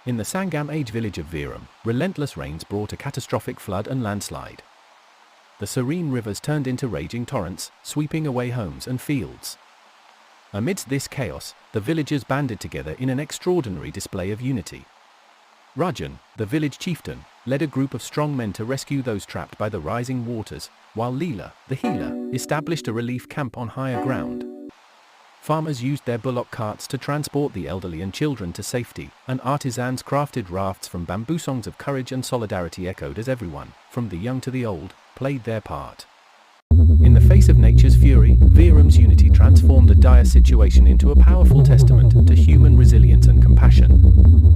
In the Sangam age village of Veeram, relentless rains brought a catastrophic flood and landslide. The serene rivers turned into raging torrents, sweeping away homes and fields. Amidst this chaos, the villagers banded together in an extraordinary display of unity. Rajan, the village chieftain, led a group of strong men to rescue those trapped by the rising waters, while Leela, the healer, established a relief camp on higher ground. Farmers used their bullock carts to transport the elderly and children to safety, and artisans crafted rafts from bamboo. Songs of courage and solidarity echoed as everyone, from the young to the old, played their part. In the face of nature's fury, Veeram's unity transformed a dire situation into a powerful testament to human resilience and compassion.